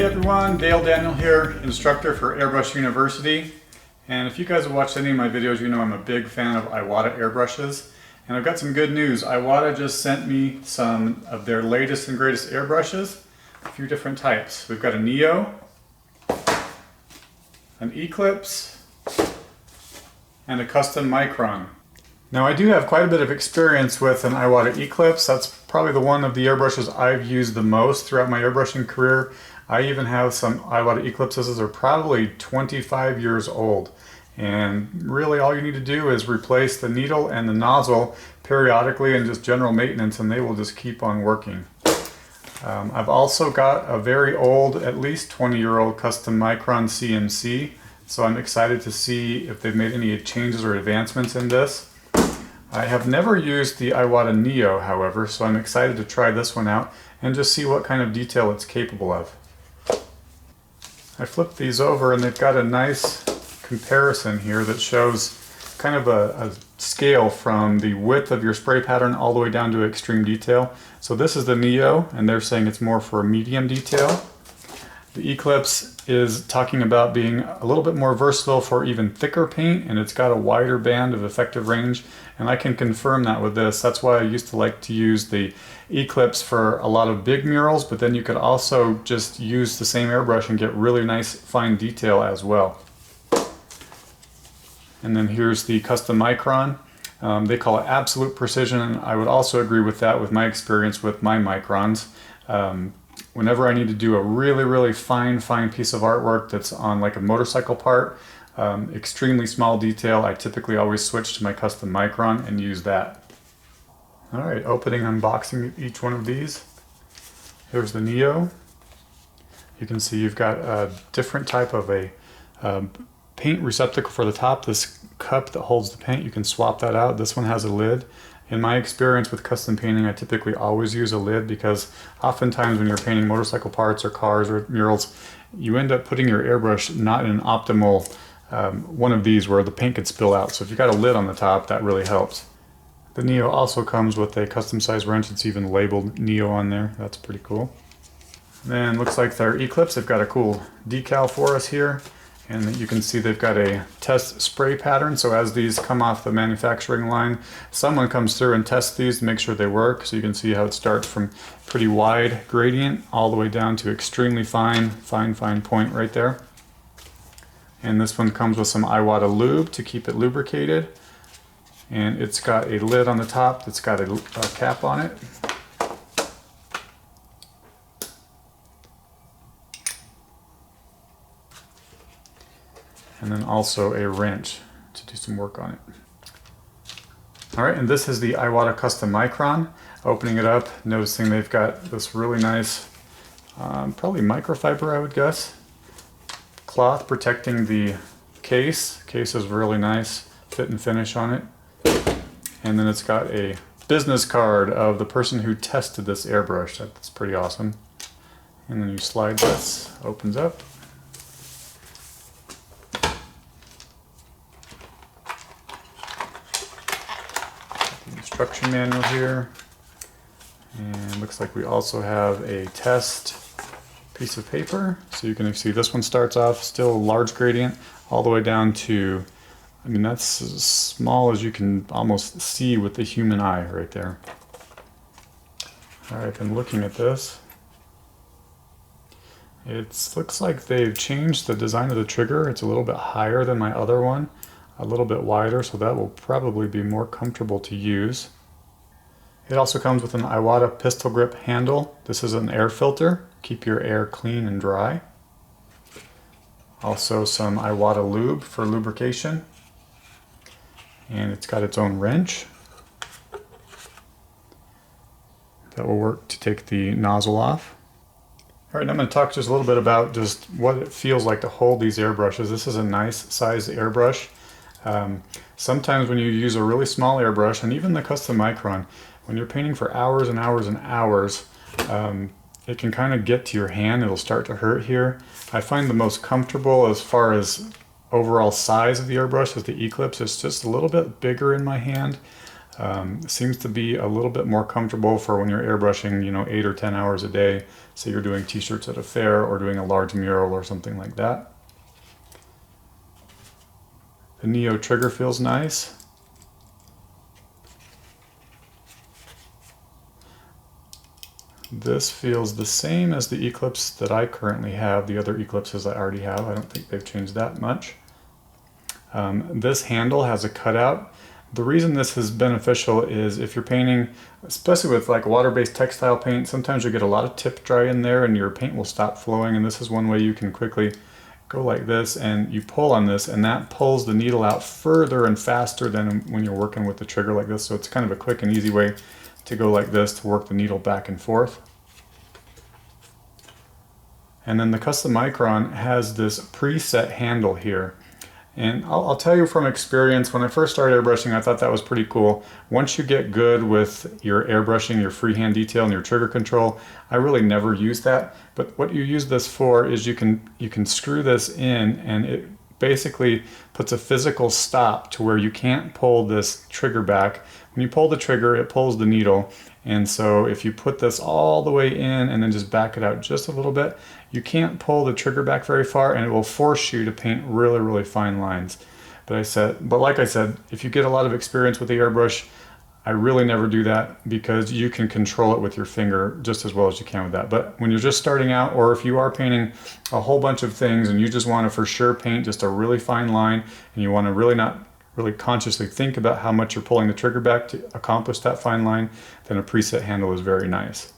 Hey everyone, Dale Daniel here, instructor for Airbrush University. And if you guys have watched any of my videos, you know I'm a big fan of Iwata airbrushes. And I've got some good news. Iwata just sent me some of their latest and greatest airbrushes, a few different types. We've got a Neo, an Eclipse, and a Custom Micron. Now I do have quite a bit of experience with an Iwata Eclipse. That's probably the one of the airbrushes I've used the most throughout my airbrushing career. I even have some Iwata Eclipses that are probably 25 years old. And really all you need to do is replace the needle and the nozzle periodically and just general maintenance, and they will just keep on working. I've also got a very old, at least 20-year-old Custom Micron CM-C, so I'm excited to see if they've made any changes or advancements in this. I have never used the Iwata Neo, however, so I'm excited to try this one out and just see what kind of detail it's capable of. I flipped these over and they've got a nice comparison here that shows kind of a scale from the width of your spray pattern all the way down to extreme detail. So this is the Neo, and they're saying it's more for medium detail. The Eclipse is talking about being a little bit more versatile for even thicker paint, and it's got a wider band of effective range, and I can confirm that with this. That's why I used to like to use the Eclipse for a lot of big murals, but then you could also just use the same airbrush and get really nice fine detail as well. And then here's the Custom Micron. They call it absolute precision, and I would also agree with that with my experience with my microns. Whenever I need to do a really fine piece of artwork that's on like a motorcycle part, extremely small detail, I typically always switch to my Custom Micron and use that. Alright, opening, unboxing each one of these. Here's the Neo. You can see you've got a different type of a paint receptacle for the top. This cup that holds the paint, you can swap that out. This one has a lid. In my experience with custom painting, I typically always use a lid because oftentimes when you're painting motorcycle parts or cars or murals, you end up putting your airbrush not in an optimal one of these where the paint could spill out. So if you've got a lid on the top, that really helps. The Neo also comes with a custom size wrench. It's even labeled Neo on there. That's pretty cool. Then looks like their Eclipse, they've got a cool decal for us here. And you can see they've got a test spray pattern, so as these come off the manufacturing line, someone comes through and tests these to make sure they work. So you can see how it starts from pretty wide gradient all the way down to extremely fine point right there. And this one comes with some Iwata lube to keep it lubricated. And it's got a lid on the top that's got a cap on it. And then also a wrench to do some work on it. Alright, and this is the Iwata Custom Micron. Opening it up, noticing they've got this really nice, probably microfiber I would guess, cloth protecting the case. Case is really nice, fit and finish on it. And then it's got a business card of the person who tested this airbrush. That's pretty awesome. And then you slide this, opens up. Instruction manual here, and looks like we also have a test piece of paper, so you can see this one starts off still large gradient all the way down to, I mean, that's as small as you can almost see with the human eye right there. Alright, then looking at this, it looks like they've changed the design of the trigger. It's a little bit higher than my other one, a little bit wider, so that will probably be more comfortable to use. It also comes with an Iwata pistol grip handle. This is an air filter, keep your air clean and dry. Also some Iwata lube for lubrication. And it's got its own wrench that will work to take the nozzle off. Alright, I'm going to talk just a little bit about just what it feels like to hold these airbrushes. This is a nice sized airbrush. Sometimes when you use a really small airbrush, and even the Custom Micron, when you're painting for hours and hours and hours, it can kind of get to your hand. It'll start to hurt here. I find the most comfortable as far as overall size of the airbrush is the Eclipse. It's just a little bit bigger in my hand. Seems to be a little bit more comfortable for when you're airbrushing, 8 or 10 hours a day. Say you're doing t-shirts at a fair or doing a large mural or something like that. The Neo trigger feels nice. This feels the same as the Eclipse that I currently have, the other Eclipses I already have. I don't think they've changed that much. This handle has a cutout. The reason this is beneficial is if you're painting, especially with like water-based textile paint, sometimes you get a lot of tip dry in there and your paint will stop flowing, and this is one way you can quickly go like this and you pull on this and that pulls the needle out further and faster than when you're working with the trigger like this. So it's kind of a quick and easy way to go like this to work the needle back and forth. And then the Custom Micron has this preset handle here. And I'll tell you from experience, when I first started airbrushing, I thought that was pretty cool. Once you get good with your airbrushing, your freehand detail, and your trigger control, I really never used that. But what you use this for is you can screw this in, and it basically puts a physical stop to where you can't pull this trigger back. When you pull the trigger, it pulls the needle. And so if you put this all the way in and then just back it out just a little bit, you can't pull the trigger back very far, and it will force you to paint really, really fine lines. But like I said, if you get a lot of experience with the airbrush, I really never do that because you can control it with your finger just as well as you can with that. But when you're just starting out, or if you are painting a whole bunch of things and you just want to for sure paint just a really fine line, and you want to really not really consciously think about how much you're pulling the trigger back to accomplish that fine line, then a preset handle is very nice.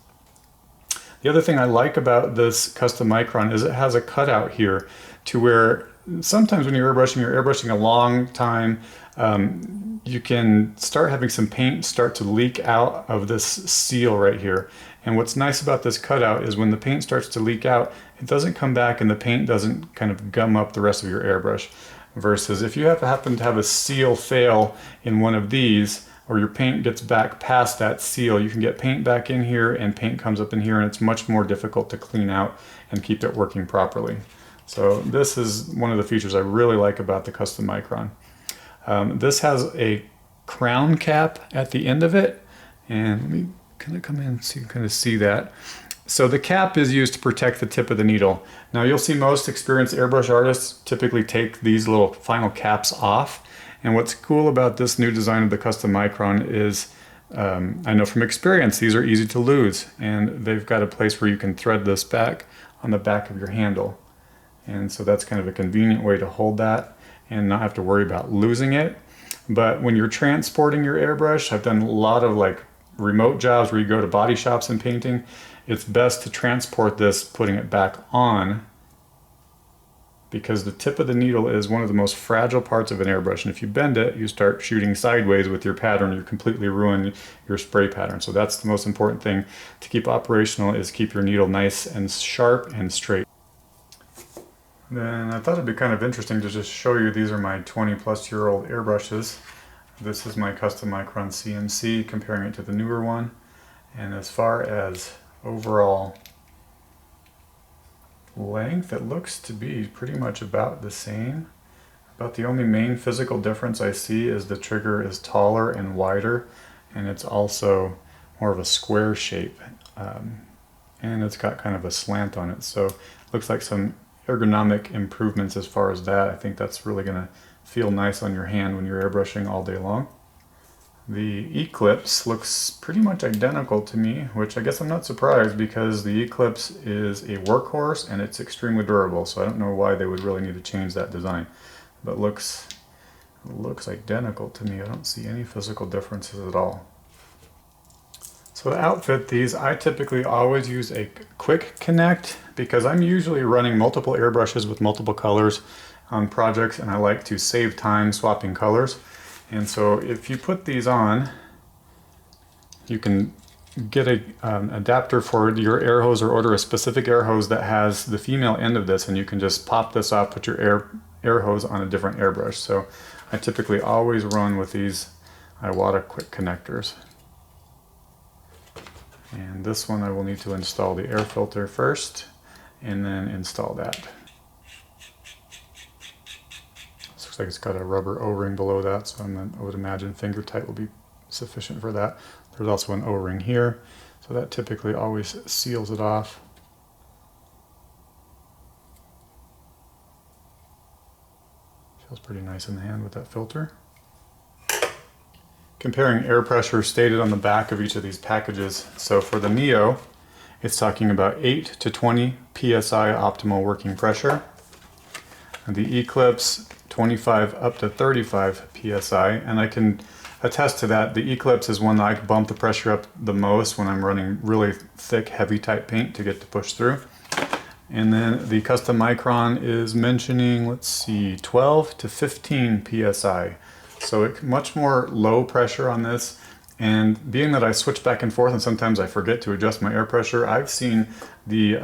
The other thing I like about this Custom Micron is it has a cutout here to where sometimes when you're airbrushing a long time, you can start having some paint start to leak out of this seal right here. And what's nice about this cutout is when the paint starts to leak out, it doesn't come back and the paint doesn't kind of gum up the rest of your airbrush. Versus if you happen to have a seal fail in one of these, or your paint gets back past that seal, you can get paint back in here and paint comes up in here, and it's much more difficult to clean out and keep it working properly. So this is one of the features I really like about the Custom Micron. This has a crown cap at the end of it, and let me kind of come in so you can kind of see that. So the cap is used to protect the tip of the needle. Now you'll see most experienced airbrush artists typically take these little final caps off. And what's cool about this new design of the Custom Micron is, I know from experience, these are easy to lose. And they've got a place where you can thread this back on the back of your handle. And so that's kind of a convenient way to hold that and not have to worry about losing it. But when you're transporting your airbrush, I've done a lot of like remote jobs where you go to body shops and painting. It's best to transport this, putting it back on, because the tip of the needle is one of the most fragile parts of an airbrush. And if you bend it, you start shooting sideways with your pattern, you completely ruin your spray pattern. So that's the most important thing to keep operational, is keep your needle nice and sharp and straight. Then I thought it'd be kind of interesting to just show you, these are my 20-plus-year-old airbrushes. This is my Custom Micron CM-C, comparing it to the newer one. And as far as overall length, it looks to be pretty much about the same. About the only main physical difference I see is the trigger is taller and wider, and it's also more of a square shape, and it's got kind of a slant on it. So it looks like some ergonomic improvements as far as that. I think that's really going to feel nice on your hand when you're airbrushing all day long. The Eclipse looks pretty much identical to me, which I guess I'm not surprised, because the Eclipse is a workhorse and it's extremely durable, so I don't know why they would really need to change that design. But looks identical to me. I don't see any physical differences at all. So to outfit these, I typically always use a quick connect, because I'm usually running multiple airbrushes with multiple colors on projects, and I like to save time swapping colors. And so if you put these on, you can get an adapter for your air hose, or order a specific air hose that has the female end of this, and you can just pop this off, put your air hose on a different airbrush. So I typically always run with these Iwata quick connectors. And this one I will need to install the air filter first, and then install that. Looks like it's got a rubber O-ring below that, so I would imagine finger tight will be sufficient for that. There's also an O-ring here, so that typically always seals it off. Feels pretty nice in the hand with that filter. Comparing air pressure stated on the back of each of these packages. So for the Neo, it's talking about 8 to 20 psi optimal working pressure. And the Eclipse, 25 up to 35 psi. And I can attest to that. The Eclipse is one that I bump the pressure up the most when I'm running really thick, heavy type paint to get to push through. And then the Custom Micron is mentioning, let's see, 12 to 15 psi. So much more low pressure on this. And being that I switch back and forth and sometimes I forget to adjust my air pressure, I've seen the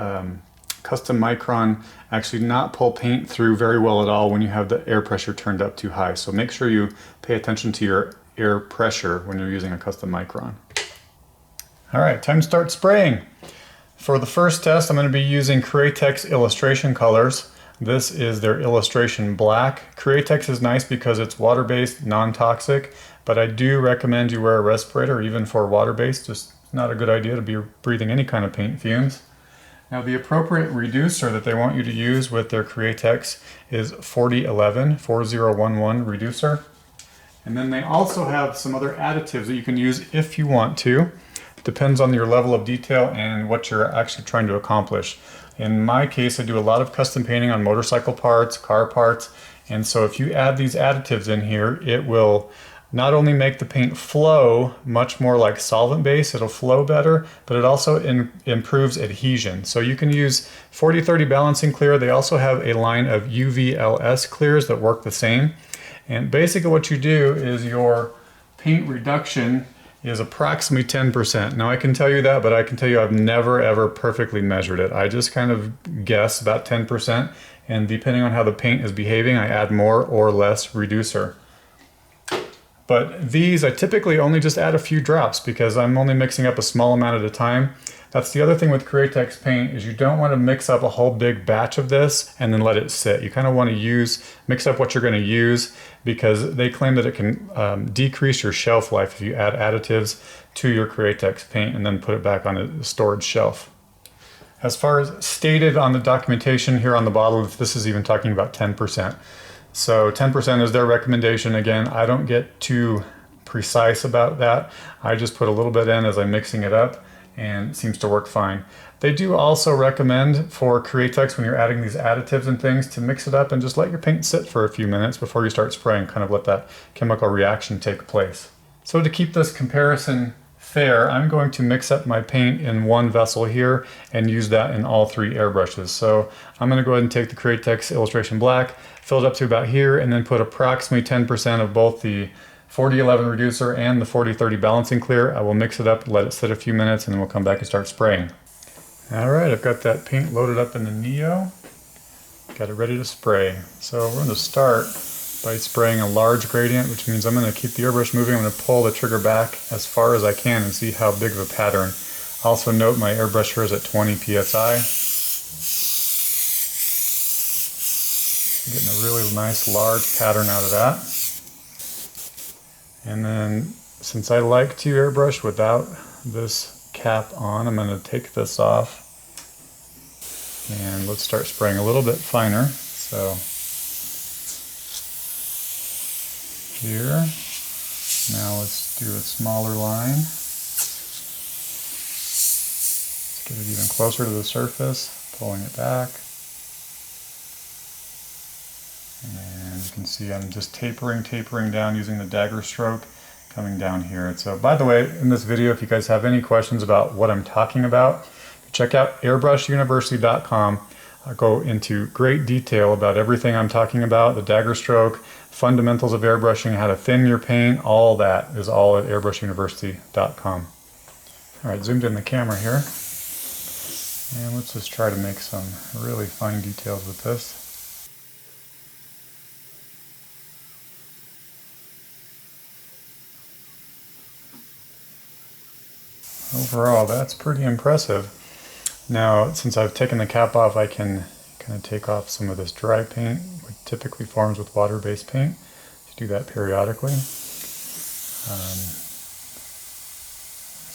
Custom Micron actually not pull paint through very well at all when you have the air pressure turned up too high. So make sure you pay attention to your air pressure when you're using a Custom Micron. All right, time to start spraying. For the first test, I'm going to be using Createx illustration colors. This is their illustration black. Createx is nice because it's water-based, non-toxic, but I do recommend you wear a respirator even for water-based. Just not a good idea to be breathing any kind of paint fumes. Now the appropriate reducer that they want you to use with their Createx is 4011 reducer. And then they also have some other additives that you can use if you want to. Depends on your level of detail and what you're actually trying to accomplish. In my case, I do a lot of custom painting on motorcycle parts, car parts, and so if you add these additives in here, it will not only make the paint flow much more like solvent base, it'll flow better, but it also improves adhesion. So you can use 40-30 balancing clear. They also have a line of UVLS clears that work the same. And basically what you do is your paint reduction is approximately 10%. Now I can tell you that, but I can tell you I've never ever perfectly measured it. I just kind of guess about 10%, and depending on how the paint is behaving, I add more or less reducer. But these I typically only just add a few drops because I'm only mixing up a small amount at a time. That's the other thing with Createx paint is you don't want to mix up a whole big batch of this and then let it sit. You kind of want to mix up what you're going to use because they claim that it can decrease your shelf life if you add additives to your Createx paint and then put it back on a storage shelf. As far as stated on the documentation here on the bottle, this is even talking about 10%. So 10% is their recommendation. Again, I don't get too precise about that. I just put a little bit in as I'm mixing it up, and it seems to work fine. They do also recommend for Createx when you're adding these additives and things to mix it up and just let your paint sit for a few minutes before you start spraying, kind of let that chemical reaction take place. So to keep this comparison fair, I'm going to mix up my paint in one vessel here and use that in all three airbrushes. So I'm going to go ahead and take the Createx illustration black, fill it up to about here, and then put approximately 10% of both the 4011 reducer and the 4030 balancing clear. I will mix it up, let it sit a few minutes, and then we'll come back and start spraying. All right, I've got that paint loaded up in the Neo. Got it ready to spray. So we're going to start by spraying a large gradient, which means I'm going to keep the airbrush moving. I'm going to pull the trigger back as far as I can and see how big of a pattern. Also note my airbrush here is at 20 psi. Getting a really nice large pattern out of that. And then since I like to airbrush without this cap on, I'm going to take this off and let's start spraying a little bit finer. So here, now let's do a smaller line. Let's get it even closer to the surface, pulling it back. And you can see I'm just tapering down using the dagger stroke coming down here. So by the way, in this video, if you guys have any questions about what I'm talking about, check out airbrushuniversity.com. I'll go into great detail about everything I'm talking about, the dagger stroke, fundamentals of airbrushing, how to thin your paint, all that is all at airbrushuniversity.com. All right, zoomed in the camera here. And let's just try to make some really fine details with this. Overall, that's pretty impressive. Now, since I've taken the cap off, I can kind of take off some of this dry paint, which typically forms with water-based paint. You do that periodically.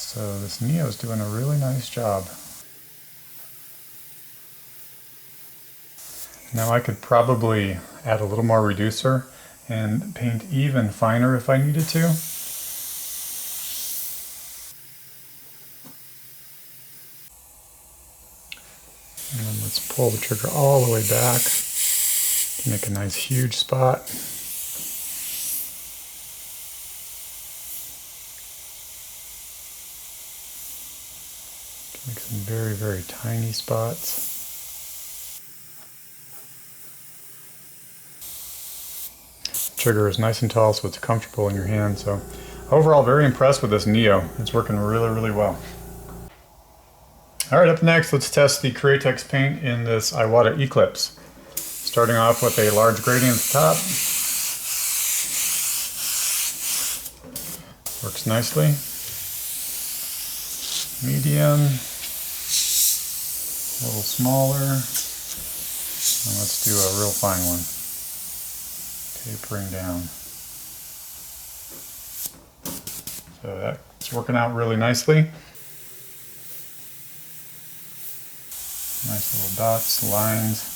So this Neo is doing a really nice job. Now I could probably add a little more reducer and paint even finer if I needed to. And then let's pull the trigger all the way back to make a nice huge spot. Make some very, very tiny spots. The trigger is nice and tall, so it's comfortable in your hand. So overall, very impressed with this Neo. It's working really, really well. All right, up next, let's test the Createx paint in this Iwata Eclipse. Starting off with a large gradient at the top. Works nicely. Medium. A little smaller. And let's do a real fine one. Tapering down. So that's working out really nicely. Nice little dots, lines.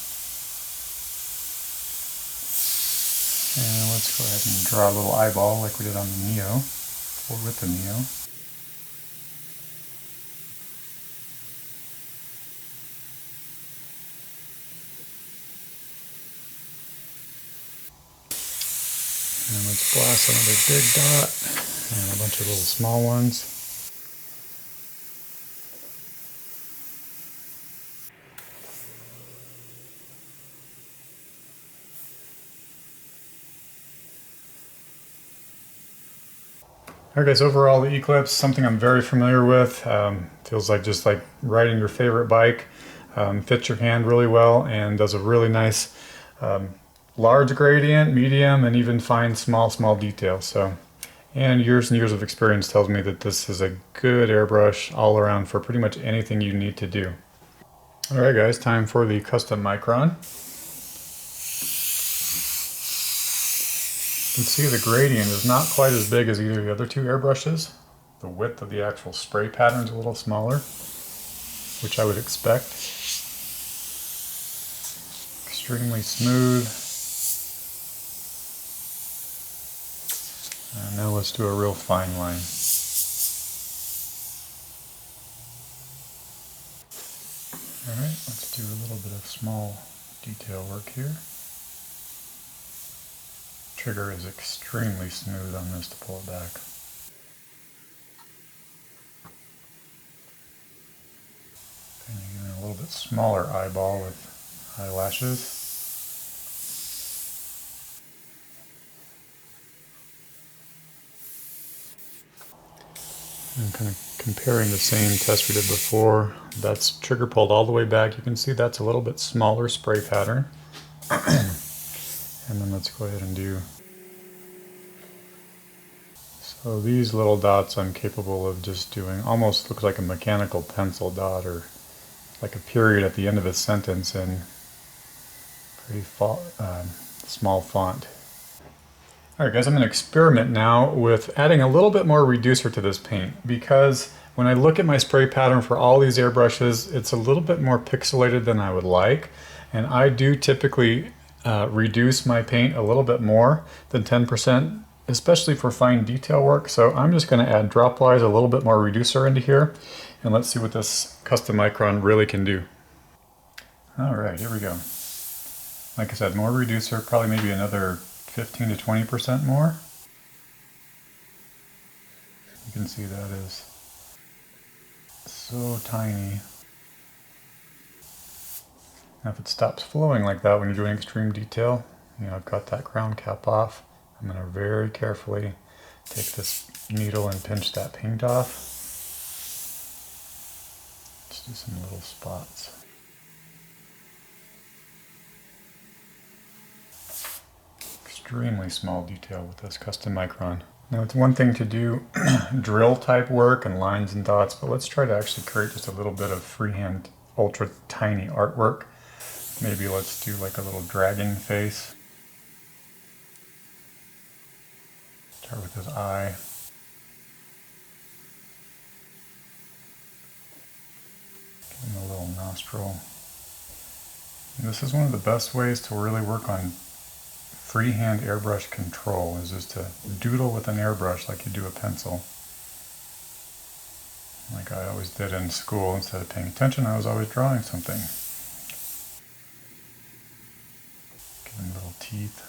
And let's go ahead and draw a little eyeball like we did on the Neo, or with the Neo. And then let's blast another big dot and a bunch of little small ones. Alright guys, overall the Eclipse, something I'm very familiar with. Feels like just like riding your favorite bike. Fits your hand really well and does a really nice large gradient, medium, and even fine small details. So, and years of experience tells me that this is a good airbrush all around for pretty much anything you need to do. Alright guys, time for the Custom Micron. You can see the gradient is not quite as big as either of the other two airbrushes. The width of the actual spray pattern is a little smaller, which I would expect. Extremely smooth. And now let's do a real fine line. Alright, let's do a little bit of small detail work here. Trigger is extremely smooth on this to pull it back. And even a little bit smaller eyeball with eyelashes. I'm kind of comparing the same test we did before. That's trigger pulled all the way back. You can see that's a little bit smaller spray pattern. And then let's go ahead and do. So these little dots I'm capable of just doing, almost looks like a mechanical pencil dot or like a period at the end of a sentence in pretty small font. Alright guys, I'm going to experiment now with adding a little bit more reducer to this paint, because when I look at my spray pattern for all these airbrushes, it's a little bit more pixelated than I would like, and I do typically reduce my paint a little bit more than 10%, especially for fine detail work. So I'm just going to add dropwise a little bit more reducer into here, and let's see what this Custom Micron really can do. Alright, here we go. Like I said, more reducer, probably maybe another 15 to 20% more. You can see that is so tiny. Now if it stops flowing like that when you're doing extreme detail, you know, I've got that crown cap off. I'm going to very carefully take this needle and pinch that paint off. Just do some little spots. Extremely small detail with this Custom Micron. Now it's one thing to do drill type work and lines and dots, but let's try to actually create just a little bit of freehand ultra tiny artwork. Maybe let's do like a little dragging face. Start with his eye. control. And this is one of the best ways to really work on freehand airbrush control, is just to doodle with an airbrush like you do a pencil. Like I always did in school. Instead of paying attention, I was always drawing something. Giving little teeth.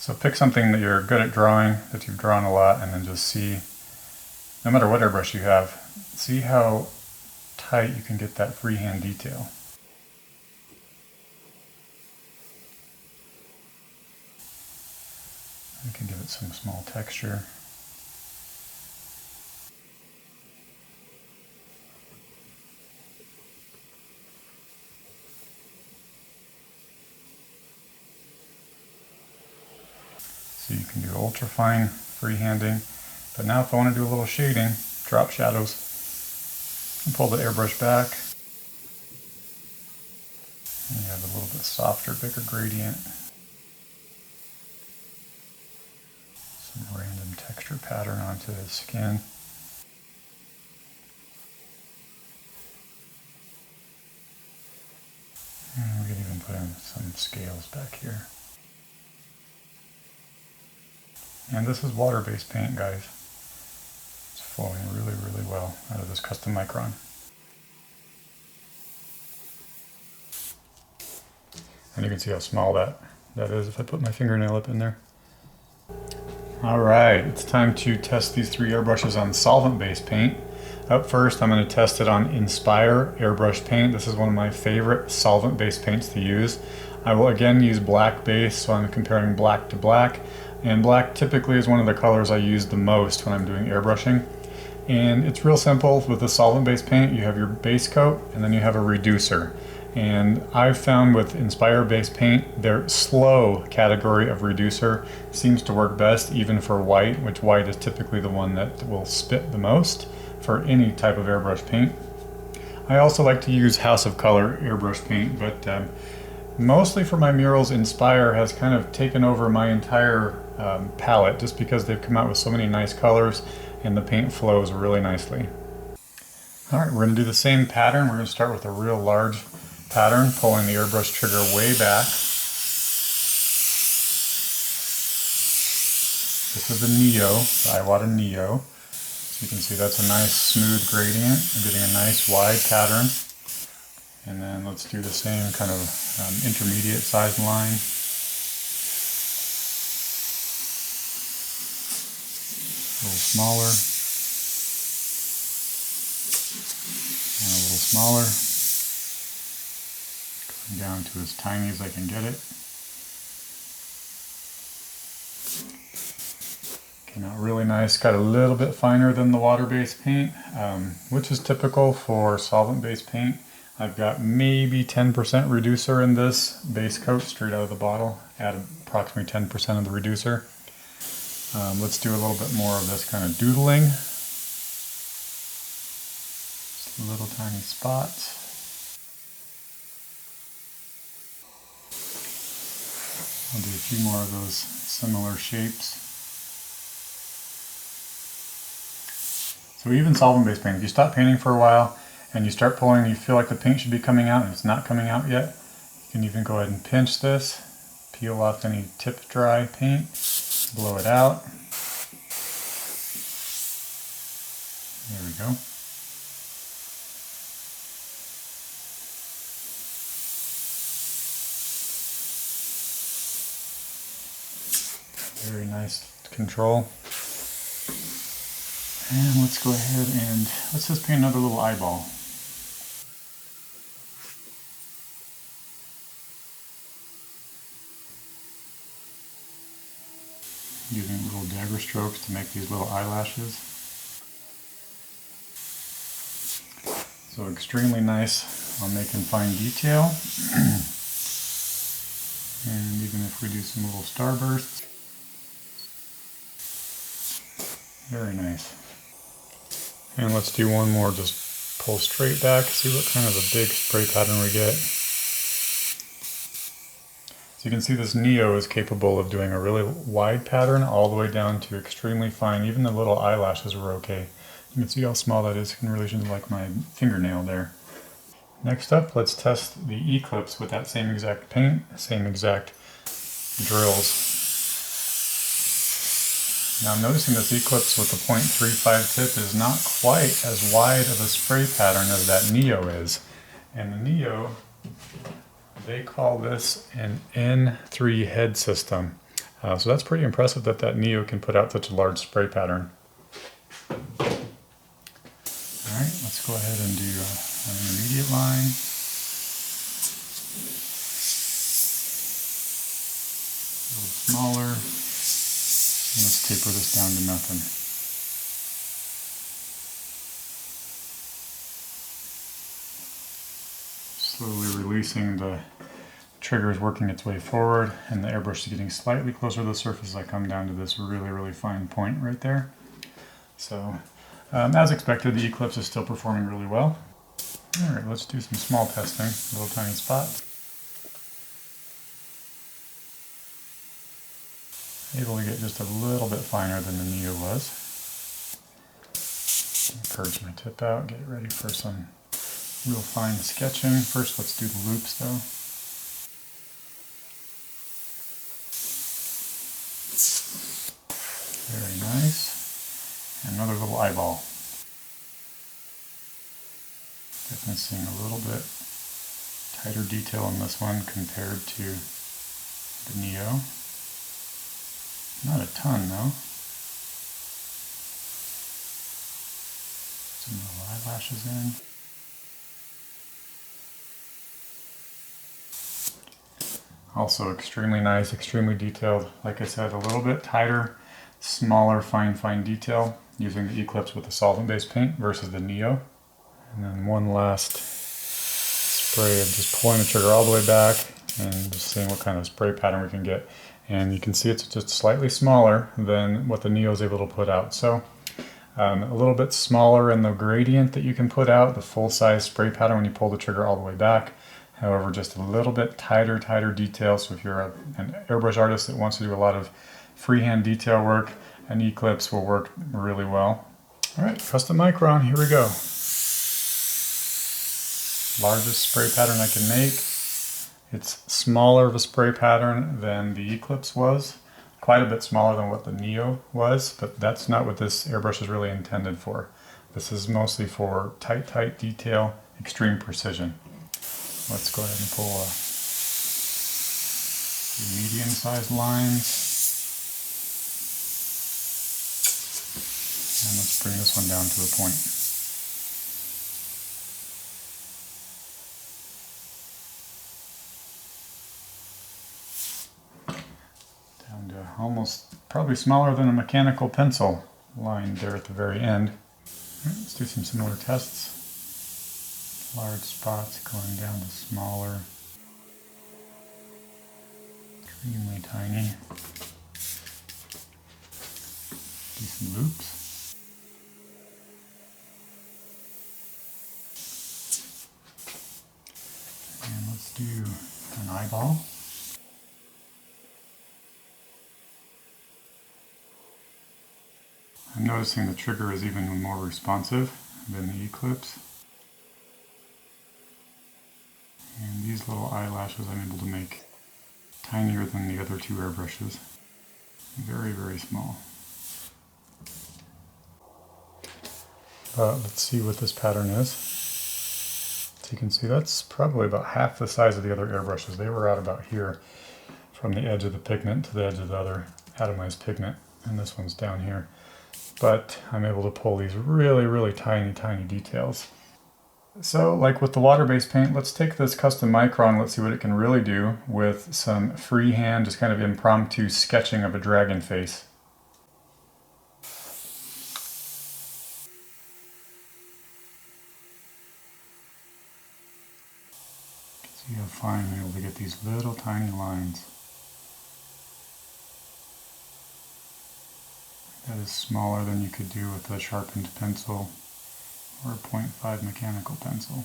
So pick something that you're good at drawing, that you've drawn a lot, and then just see, no matter what airbrush you have, see how tight you can get that freehand detail. You can give it some small texture. So you can do ultra fine freehanding, but now if I want to do a little shading, drop shadows, and pull the airbrush back, and you have a little bit softer, bigger gradient. Some random texture pattern onto the skin. And we can even put in some scales back here. And this is water-based paint, guys. It's flowing really, really well out of this Custom Micron. And you can see how small that is if I put my fingernail up in there. Alright, it's time to test these 3 airbrushes on solvent-based paint. Up first, I'm going to test it on Inspire airbrush paint. This is one of my favorite solvent-based paints to use. I will again use black base, so I'm comparing black to black. And black typically is one of the colors I use the most when I'm doing airbrushing. And it's real simple. With the solvent-based paint, you have your base coat and then you have a reducer. And I've found with Inspire-based paint, their slow category of reducer seems to work best even for white, which white is typically the one that will spit the most for any type of airbrush paint. I also like to use House of Color airbrush paint, but mostly for my murals, Inspire has kind of taken over my entire palette just because they've come out with so many nice colors and the paint flows really nicely. Alright, we're going to do the same pattern. We're going to start with a real large pattern, pulling the airbrush trigger way back. This is the Neo, the Iwata Neo. So you can see that's a nice smooth gradient. I'm getting a nice wide pattern. And then let's do the same kind of intermediate size line. A little smaller. And a little smaller. Going down to as tiny as I can get it. Came out really nice. Got a little bit finer than the water-based paint, which is typical for solvent-based paint. I've got maybe 10% reducer in this base coat straight out of the bottle. Add approximately 10% of the reducer. Let's do a little bit more of this kind of doodling. Just little tiny spots. I'll do a few more of those similar shapes. So even solvent-based paint, if you stop painting for a while and you start pulling, you feel like the paint should be coming out and it's not coming out yet, you can even go ahead and pinch this, peel off any tip dry paint, blow it out. There we go. Very nice control. And let's go ahead and let's just paint another little eyeball. Using little dagger strokes to make these little eyelashes. So extremely nice on making fine detail. And even if we do some little starbursts. Very nice. And let's do one more, just pull straight back, see what kind of a big spray pattern we get. you can see this Neo is capable of doing a really wide pattern all the way down to extremely fine. Even the little eyelashes were okay. You can see how small that is in relation to like my fingernail there. Next up, let's test the Eclipse with that same exact paint, same exact drills. Now I'm noticing this Eclipse with the 0.35 tip is not quite as wide of a spray pattern as that Neo is. And the Neo, they call this an N3 head system. So that's pretty impressive that that Neo can put out such a large spray pattern. Alright, let's go ahead and do an intermediate line. A little smaller. And let's taper this down to nothing. Slowly releasing, the trigger is working its way forward and the airbrush is getting slightly closer to the surface as I come down to this really fine point right there. So as expected, the Eclipse is still performing really well. Alright, let's do some small testing, little tiny spots. Able to get just a little bit finer than the Neo was. Purge my tip out, get it ready for some real fine sketching. First, let's do the loops though. Very nice. And another little eyeball. Definitely seeing a little bit tighter detail on this one compared to the Neo. Not a ton though. Some little eyelashes in. Also extremely nice, extremely detailed. Like I said, a little bit tighter, smaller, fine detail using the Eclipse with the solvent-based paint versus the Neo. And then one last spray of just pulling the trigger all the way back and just seeing what kind of spray pattern we can get. And you can see it's just slightly smaller than what the Neo is able to put out. So a little bit smaller in the gradient that you can put out, the full-size spray pattern when you pull the trigger all the way back. However, just a little bit tighter detail. So if you're an airbrush artist that wants to do a lot of freehand detail work, an Eclipse will work really well. All right, Custom Micron, here we go. Largest spray pattern I can make. It's smaller of a spray pattern than the Eclipse was. Quite a bit smaller than what the Neo was, but that's not what this airbrush is really intended for. This is mostly for tight detail, extreme precision. Let's go ahead and pull medium-sized lines. And let's bring this one down to a point. Down to almost, probably smaller than a mechanical pencil line there at the very end. All right, let's do some similar tests. Large spots going down to smaller, extremely tiny. Do some loops. And let's do an eyeball. I'm noticing the trigger is even more responsive than the Eclipse. And these little eyelashes I'm able to make tinier than the other two airbrushes. Very small. Let's see what this pattern is. So you can see that's probably about half the size of the other airbrushes. They were out about here from the edge of the pigment to the edge of the other atomized pigment, and this one's down here. But I'm able to pull these really tiny details. So like with the water-based paint, let's take this Custom Micron, let's see what it can really do with some freehand, just kind of impromptu sketching of a dragon face. See how fine I'm able to get these little tiny lines. That is smaller than you could do with a sharpened pencil or a 0.5 mechanical pencil.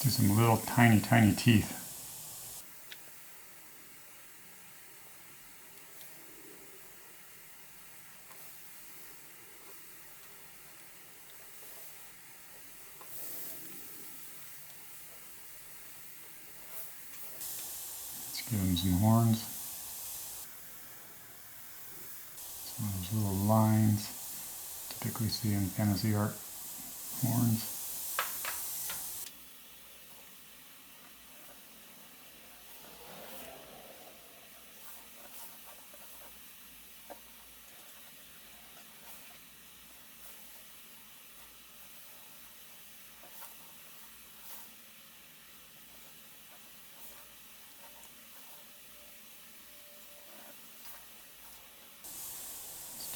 do some little tiny teeth. Let's give them some horns. Some of those little lines typically see in fantasy art. Horns.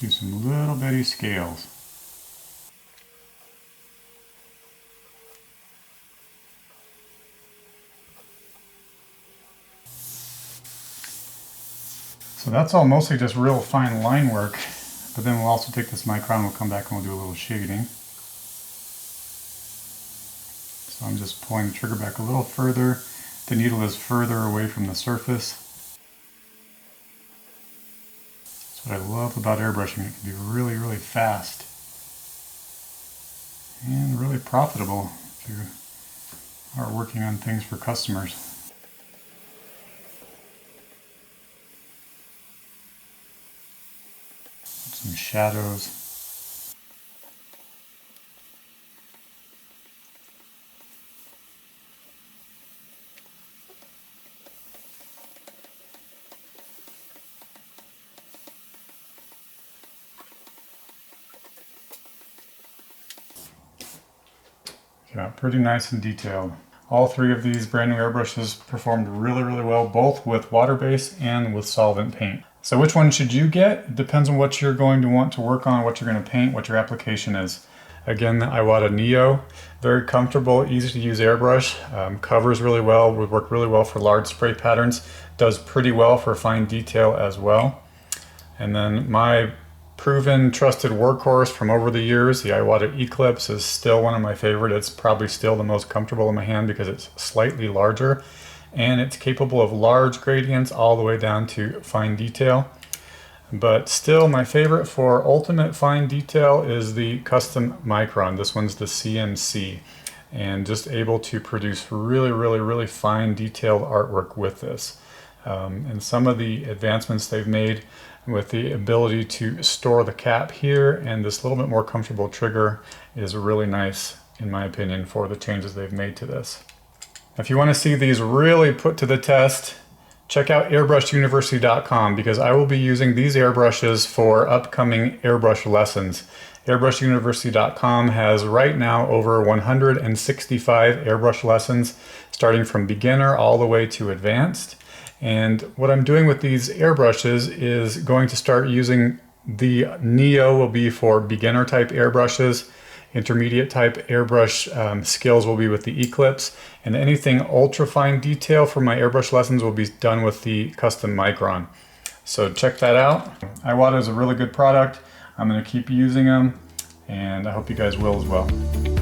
Let's do some little bitty scales. So that's all mostly just real fine line work, but then we'll also take this micron, we'll come back and we'll do a little shading. So I'm just pulling the trigger back a little further. The needle is further away from the surface. That's what I love about airbrushing. It can be really, really fast and really profitable if you are working on things for customers. Some shadows. Yeah, pretty nice and detailed. All three of these brand new airbrushes performed really, really well, both with water base and with solvent paint. So which one should you get? It depends on what you're going to want to work on, what you're going to paint, what your application is. Again, the Iwata Neo, very comfortable, easy to use airbrush, covers really well, would work really well for large spray patterns, does pretty well for fine detail as well. And then my proven, trusted workhorse from over the years, the Iwata Eclipse, is still one of my favorite. It's probably still the most comfortable in my hand because it's slightly larger and it's capable of large gradients all the way down to fine detail. But still, my favorite for ultimate fine detail is the Custom Micron. This one's the CM-C, and just able to produce really, really, really fine detailed artwork with this. And some of the advancements they've made with the ability to store the cap here and this little bit more comfortable trigger is really nice, in my opinion, for the changes they've made to this. If you want to see these really put to the test, check out airbrushuniversity.com, because I will be using these airbrushes for upcoming airbrush lessons. Airbrushuniversity.com has right now over 165 airbrush lessons, starting from beginner all the way to advanced. And what I'm doing with these airbrushes is going to start using the Neo will be for beginner type airbrushes. Intermediate type airbrush skills will be with the Eclipse, and anything ultra fine detail for my airbrush lessons will be done with the Custom Micron. So check that out. Iwata is a really good product. I'm going to keep using them, and I hope you guys will as well.